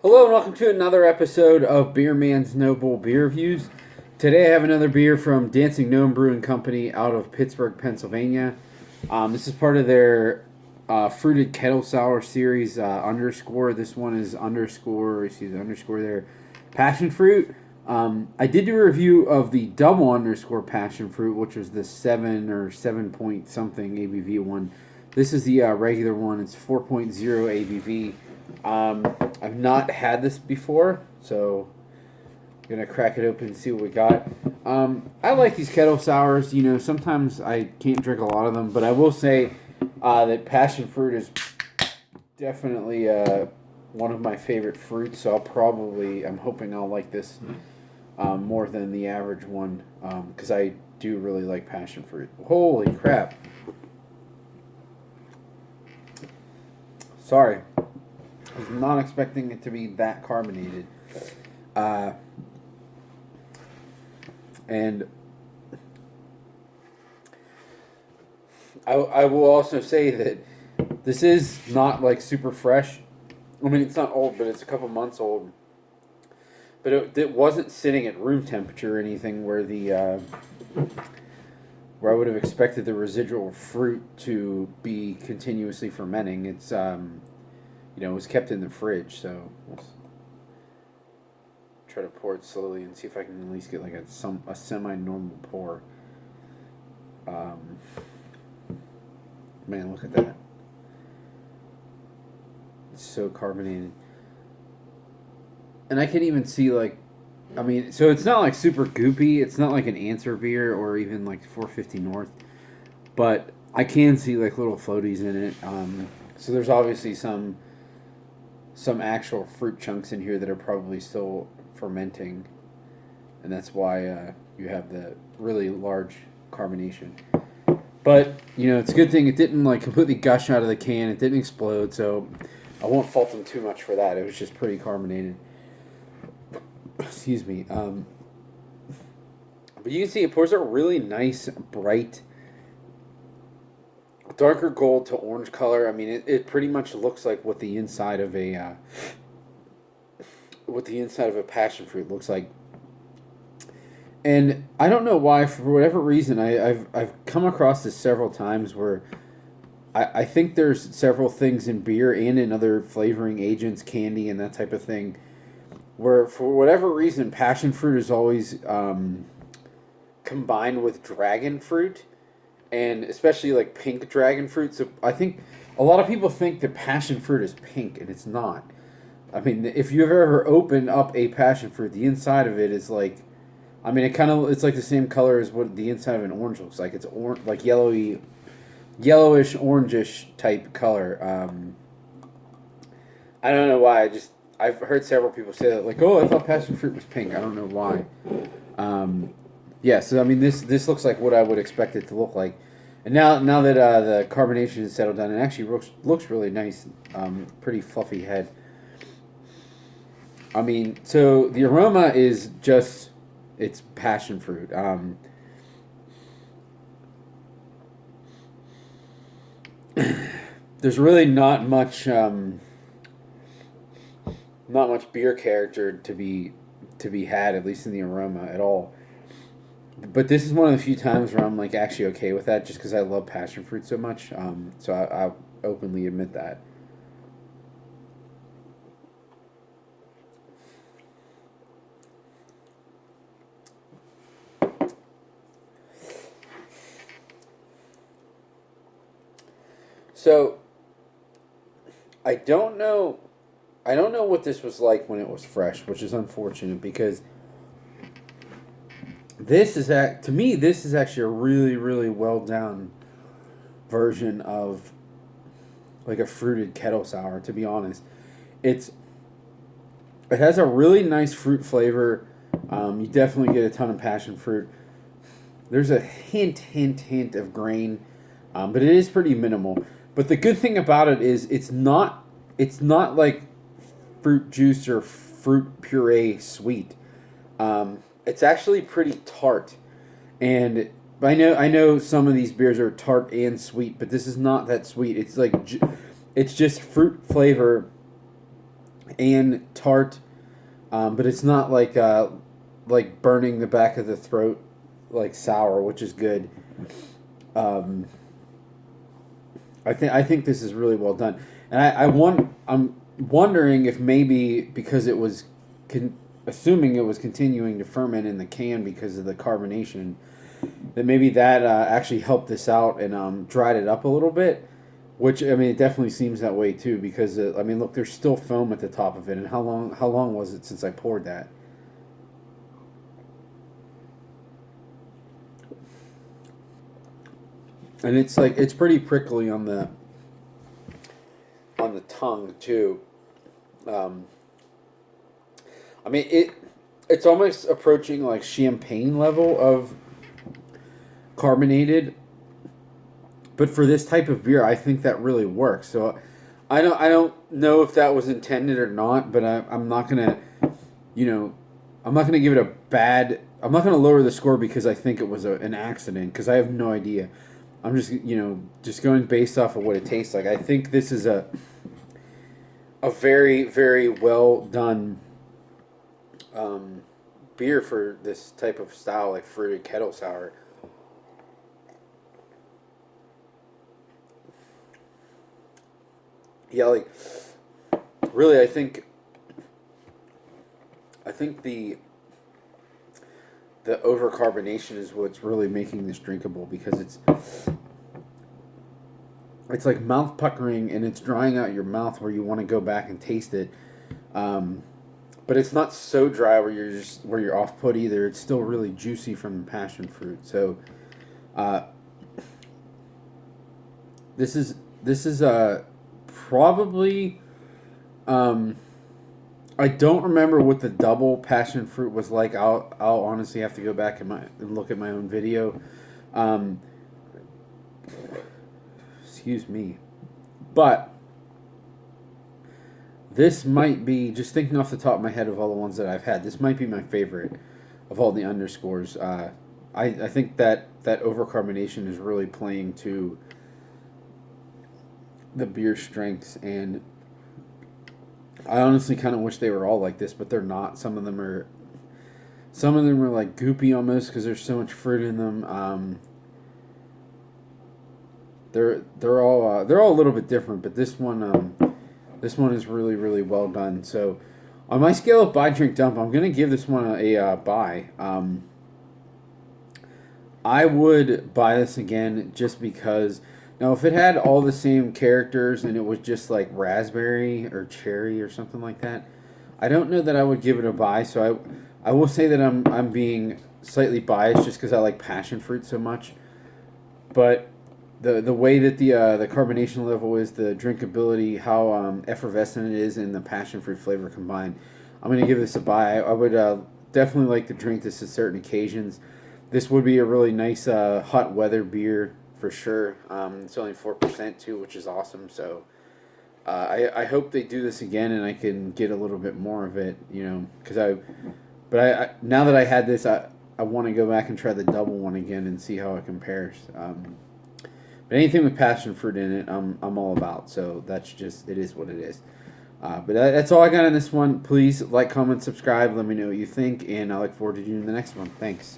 Hello and welcome to another episode of Beer Man's Noble Beer Reviews. Today I have another beer from Dancing Gnome Brewing Company out of Pittsburgh, Pennsylvania. This is part of their fruited kettle sour series underscore. This one is underscore their passion fruit. I did do a review of the double underscore passion fruit, which was the 7 or 7 point something ABV one. This is the regular one. It's 4.0 ABV. I've not had this before, so I'm gonna crack it open and see what we got. I like these kettle sours. You know, sometimes I can't drink a lot of them, but I will say that passion fruit is definitely one of my favorite fruits. So I'm hoping I'll like this more than the average one because I do really like passion fruit. Holy crap! Sorry. I was not expecting it to be that carbonated. And I will also say that this is not like super fresh. I mean, it's not old, but it's a couple months old. But it wasn't sitting at room temperature or anything where where I would have expected the residual fruit to be continuously fermenting. It's it was kept in the fridge, so let's try to pour it slowly and see if I can at least get like a semi-normal pour. Man, look at that. It's so carbonated. And I can even see so it's not like super goopy. It's not like an Answer beer or even like 450 North. But I can see like little floaties in it. So there's obviously some actual fruit chunks in here that are probably still fermenting, and that's why you have the really large carbonation. But it's a good thing it didn't like completely gush out of the can. It didn't explode, so I won't fault them too much for that. It was just pretty carbonated. Excuse me. But you can see it pours a really nice, bright, darker gold to orange color. I mean, it pretty much looks like what the inside of a passion fruit looks like. And I don't know why, for whatever reason, I've come across this several times where I think there's several things in beer and in other flavoring agents, candy and that type of thing, where for whatever reason passion fruit is always combined with dragon fruit. And especially like pink dragon fruit. So I think a lot of people think that passion fruit is pink, and it's not. I mean, if you've ever opened up a passion fruit, the inside of it is like, I mean, it's like the same color as what the inside of an orange looks like. It's like yellowish, orangish type color. I don't know why. I've heard several people say that, like, oh, I thought passion fruit was pink. I don't know why. Yeah, so I mean, this looks like what I would expect it to look like, and now that the carbonation has settled down, it actually looks really nice, pretty fluffy head. I mean, so the aroma is just it's passion fruit. There's really not much beer character to be had, at least in the aroma at all. But this is one of the few times where I'm like actually okay with that, just because I love passion fruit so much. So I'll openly admit that. So I don't know what this was like when it was fresh, which is unfortunate because this is actually a really, really well done version of like a fruited kettle sour. To be honest, it has a really nice fruit flavor. You definitely get a ton of passion fruit. There's a hint of grain, but it is pretty minimal. But the good thing about it is it's not like fruit juice or fruit puree sweet. It's actually pretty tart, and I know some of these beers are tart and sweet, but this is not that sweet. It's like it's just fruit flavor and tart, but it's not like burning the back of the throat like sour, which is good. Um, I think this is really well done, and I'm wondering if maybe because it was, assuming it was continuing to ferment in the can because of the carbonation, that maybe that actually helped this out and dried it up a little bit. Which, I mean, it definitely seems that way too because I mean, look, there's still foam at the top of it, and how long was it since I poured that? And it's like it's pretty prickly on the tongue too. Um, I mean it's almost approaching like champagne level of carbonated, but for this type of beer, I think that really works. So I don't know if that was intended or not, but I'm not gonna, you know, I'm not gonna give it a bad. I'm not gonna lower the score because I think it was an accident because I have no idea. I'm just just going based off of what it tastes like. I think this is a very very well done um, beer for this type of style, like fruited kettle sour. Yeah, like really, I think the overcarbonation is what's really making this drinkable because it's like mouth puckering and it's drying out your mouth where you want to go back and taste it. Um, but it's not so dry where you're off put either. It's still really juicy from the passion fruit. So uh, this is probably um, I don't remember what the double passion fruit was like. I'll honestly have to go back and look at my own video. Um, excuse me, but this might be, just thinking off the top of my head of all the ones that I've had, this might be my favorite of all the underscores. I think that overcarbonation is really playing to the beer strengths, and I honestly kind of wish they were all like this, but they're not. Some of them are like goopy almost because there's so much fruit in them. They're all a little bit different, but this one is really really well done. So on my scale of buy drink dump, I'm gonna give this one a buy. I would buy this again just because. Now, if it had all the same characters and it was just like raspberry or cherry or something like that, I don't know that I would give it a buy. So I will say that I'm being slightly biased just because I like passion fruit so much. But the way that the carbonation level is, the drinkability, how effervescent it is, and the passion fruit flavor combined, I'm gonna give this a buy. I would definitely like to drink this at certain occasions. This would be a really nice hot weather beer for sure. It's only 4% too, which is awesome. So I hope they do this again and I can get a little bit more of it. Because I now that I had this, I want to go back and try the double one again and see how it compares. But anything with passion fruit in it, I'm all about. So that's just, it is what it is. But that's all I got on this one. Please like, comment, subscribe. Let me know what you think, and I look forward to doing the next one. Thanks.